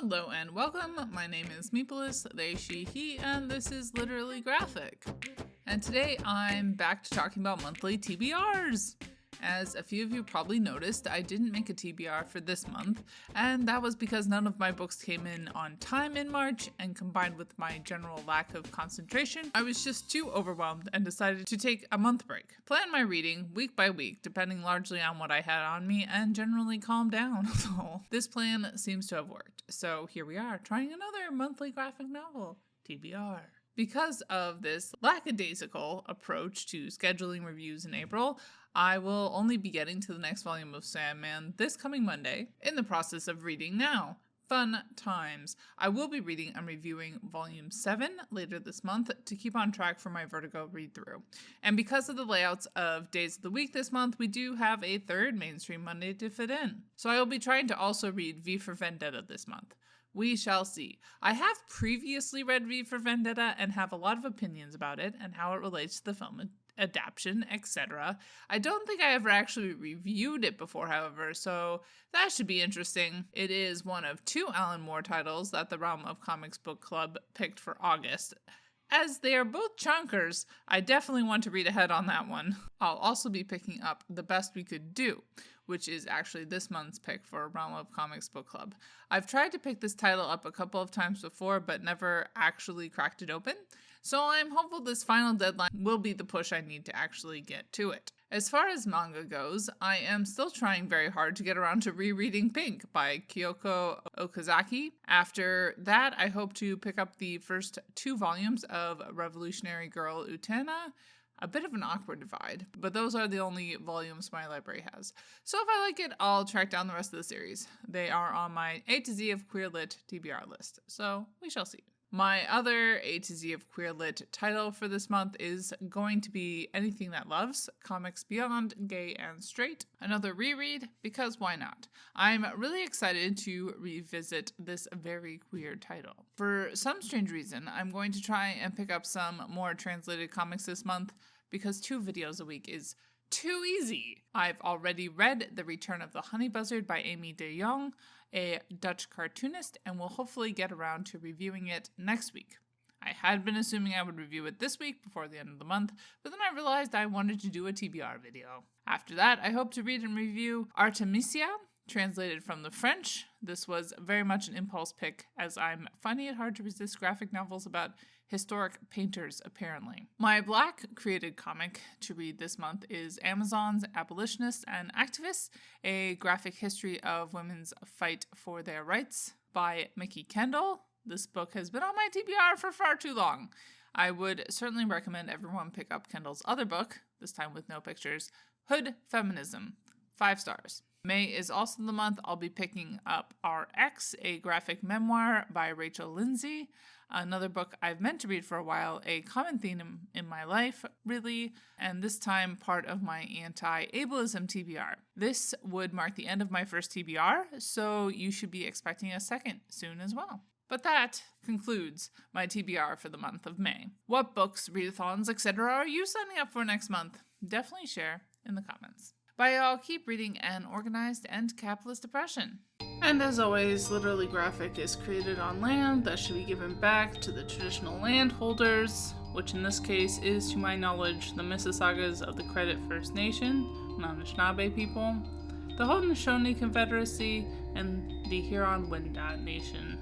Hello and welcome. My name is Meepolis, they, she, he, and this is Literally Graphic. And today I'm back to talking about monthly TBRs. As a few of you probably noticed, I didn't make a TBR for this month, and that was because none of my books came in on time in March, and combined with my general lack of concentration, I was just too overwhelmed and decided to take a month break. Plan my reading week by week, depending largely on what I had on me, and generally calm down. So this plan seems to have worked. So here we are, trying another monthly graphic novel, TBR. Because of this lackadaisical approach to scheduling reviews in April, I will only be getting to the next volume of Sandman this coming Monday, in the process of reading now. Fun times. I will be reading and reviewing Volume 7 later this month to keep on track for my Vertigo read-through. And because of the layouts of days of the week this month, we do have a third mainstream Monday to fit in. So I will be trying to also read V for Vendetta this month. We shall see. I have previously read V for Vendetta and have a lot of opinions about it and how it relates to the film adaptation, etc. I don't think I ever actually reviewed it before, however, so that should be interesting. It is one of 2 Alan Moore titles that the Realm of Comics Book Club picked for August. As they are both chunkers, I definitely want to read ahead on that one. I'll also be picking up The Best We Could Do, which is actually this month's pick for Realm of Comics Book Club. I've tried to pick this title up a couple of times before, but never actually cracked it open, so I'm hopeful this final deadline will be the push I need to actually get to it. As far as manga goes, I am still trying very hard to get around to rereading Pink by Kyoko Okazaki. After that, I hope to pick up the first 2 volumes of Revolutionary Girl Utena. A bit of an awkward divide, but those are the only volumes my library has. So if I like it, I'll track down the rest of the series. They are on my A to Z of Queer Lit TBR list, so we shall see. My other A to Z of Queer Lit title for this month is going to be Anything That Loves, Comics Beyond Gay and Straight. Another reread, because why not? I'm really excited to revisit this very queer title. For some strange reason, I'm going to try and pick up some more translated comics this month, because 2 videos a week is too easy. I've already read The Return of the Honey Buzzard by Amy de Jong, a Dutch cartoonist, and will hopefully get around to reviewing it next week. I had been assuming I would review it this week before the end of the month, but then I realized I wanted to do a TBR video. After that, I hope to read and review Artemisia, translated from the French. This was very much an impulse pick, as I'm finding it hard to resist graphic novels about historic painters, apparently. My Black created comic to read this month is Amazon's Abolitionists and Activists, a graphic history of women's fight for their rights by Mickey Kendall. This book has been on my TBR for far too long. I would certainly recommend everyone pick up Kendall's other book, this time with no pictures, Hood Feminism, 5 stars. May is also the month I'll be picking up RX, a graphic memoir by Rachel Lindsay, another book I've meant to read for a while, a common theme in my life, really, and this time part of my anti-ableism TBR. This would mark the end of my first TBR, so you should be expecting a second soon as well. But that concludes my TBR for the month of May. What books, readathons, etc. are you signing up for next month? Definitely share in the comments. Bye y'all, keep reading and organized end capitalist oppression. And as always, Literally Graphic is created on land that should be given back to the traditional landholders, which in this case is, to my knowledge, the Mississaugas of the Credit First Nation, Anishinaabe people, the Haudenosaunee Confederacy, and the Huron-Wendat Nation.